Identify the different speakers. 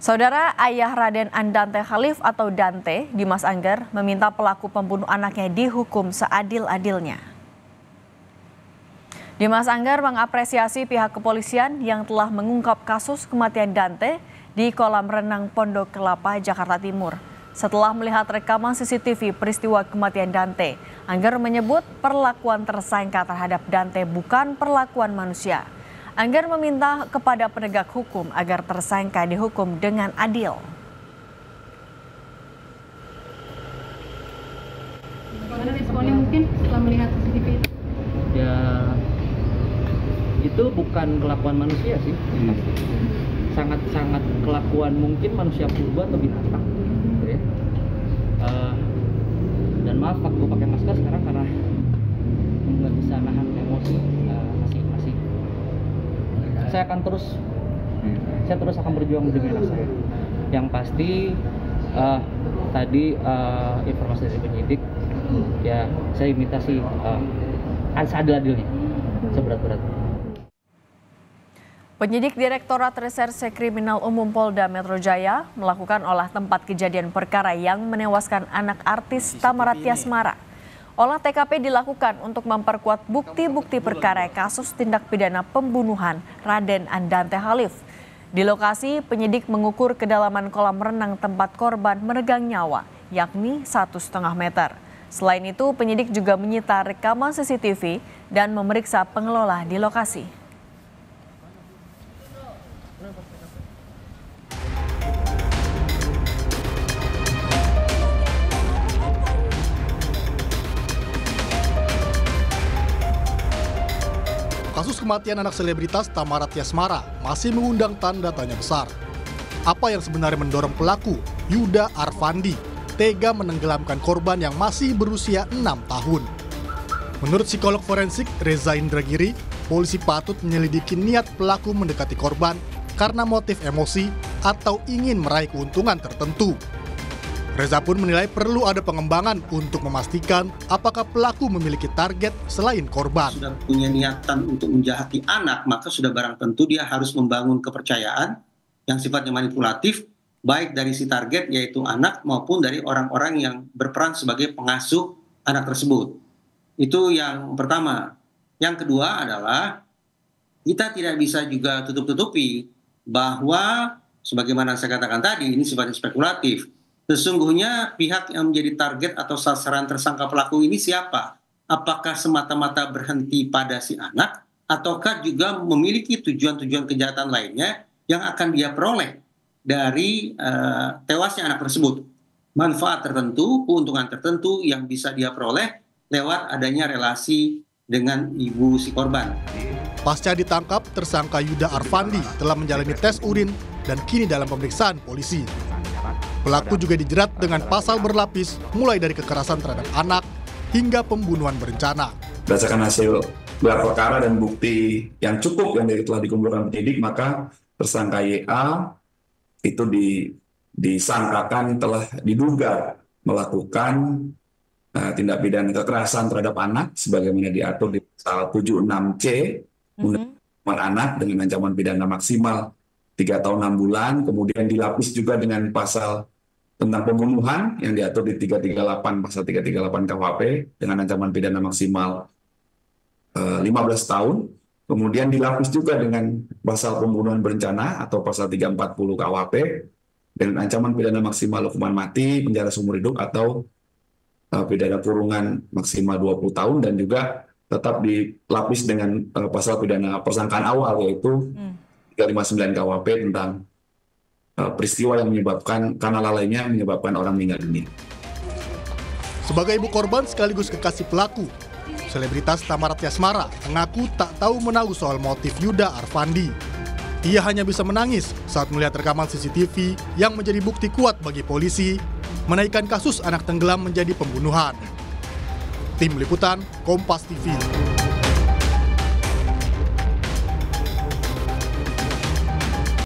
Speaker 1: Saudara ayah Raden Andante Khalif atau Dante, Dimas Angger, meminta pelaku pembunuh anaknya dihukum seadil-adilnya. Dimas Angger mengapresiasi pihak kepolisian yang telah mengungkap kasus kematian Dante di kolam renang Pondok Kelapa, Jakarta Timur. Setelah melihat rekaman CCTV peristiwa kematian Dante, Angger menyebut perlakuan tersangka terhadap Dante bukan perlakuan manusia. Angger meminta kepada penegak hukum agar tersangka dihukum dengan adil.
Speaker 2: Bagaimana responnya mungkin setelah melihat CCTV itu?
Speaker 3: Ya, itu bukan kelakuan manusia sih. Sangat-sangat kelakuan mungkin manusia purba atau binatang. Gitu ya. Dan maaf aku pakai masker sekarang karena nggak bisa nahan emosi. Saya terus akan berjuang demi anak saya. Yang pasti tadi informasi dari penyidik, ya saya minta sih seadil-adilnya, seberat-beratnya.
Speaker 1: Penyidik Direktorat Reserse Kriminal Umum Polda Metro Jaya melakukan olah tempat kejadian perkara yang menewaskan anak artis Thamara Tiasmara. Olah TKP dilakukan untuk memperkuat bukti-bukti perkara kasus tindak pidana pembunuhan Raden Andante Khalif. Di lokasi, penyidik mengukur kedalaman kolam renang tempat korban meregang nyawa, yakni 1,5 meter. Selain itu, penyidik juga menyita rekaman CCTV dan memeriksa pengelola di lokasi.
Speaker 4: Kasus kematian anak selebritas Thamara Tiasmara masih mengundang tanda tanya besar. Apa yang sebenarnya mendorong pelaku, Yuda Arfandi, tega menenggelamkan korban yang masih berusia 6 tahun? Menurut psikolog forensik Reza Indragiri, polisi patut menyelidiki niat pelaku mendekati korban karena motif emosi atau ingin meraih keuntungan tertentu. Reza pun menilai perlu ada pengembangan untuk memastikan apakah pelaku memiliki target selain korban.
Speaker 5: Sudah punya niatan untuk menjahati anak, maka sudah barang tentu dia harus membangun kepercayaan yang sifatnya manipulatif, baik dari si target yaitu anak maupun dari orang-orang yang berperan sebagai pengasuh anak tersebut. Itu yang pertama. Yang kedua adalah kita tidak bisa juga tutup-tutupi bahwa sebagaimana saya katakan tadi ini sifatnya spekulatif. Sesungguhnya pihak yang menjadi target atau sasaran tersangka pelaku ini siapa? Apakah semata-mata berhenti pada si anak ataukah juga memiliki tujuan-tujuan kejahatan lainnya yang akan dia peroleh dari tewasnya anak tersebut? Manfaat tertentu, keuntungan tertentu yang bisa dia peroleh lewat adanya relasi dengan ibu si korban.
Speaker 4: Pasca ditangkap, tersangka Yuda Arfandi telah menjalani tes urin dan kini dalam pemeriksaan polisi. Pelaku juga dijerat dengan pasal berlapis mulai dari kekerasan terhadap anak hingga pembunuhan berencana.
Speaker 6: Berdasarkan hasil gelar perkara dan bukti yang cukup yang telah dikumpulkan penyidik, maka tersangka YA itu disangkakan telah diduga melakukan tindak pidana kekerasan terhadap anak sebagaimana diatur di pasal 76C Undang-Undang Anak dengan ancaman pidana maksimal 3 tahun 6 bulan, kemudian dilapis juga dengan pasal tentang pembunuhan yang diatur di 338 pasal 338 KUHP dengan ancaman pidana maksimal 15 tahun, kemudian dilapis juga dengan pasal pembunuhan berencana atau pasal 340 KUHP dengan ancaman pidana maksimal hukuman mati, penjara seumur hidup atau pidana kurungan maksimal 20 tahun dan juga tetap dilapis dengan pasal pidana persangkaan awal yaitu 359 KUHP tentang peristiwa yang menyebabkan karena lalainya menyebabkan orang meninggal dunia.
Speaker 4: Sebagai ibu korban sekaligus kekasih pelaku, selebritas Thamara Tiasmara mengaku tak tahu menahu soal motif Yuda Arfandi. Ia hanya bisa menangis saat melihat rekaman CCTV yang menjadi bukti kuat bagi polisi menaikkan kasus anak tenggelam menjadi pembunuhan. Tim Liputan, Kompas TV.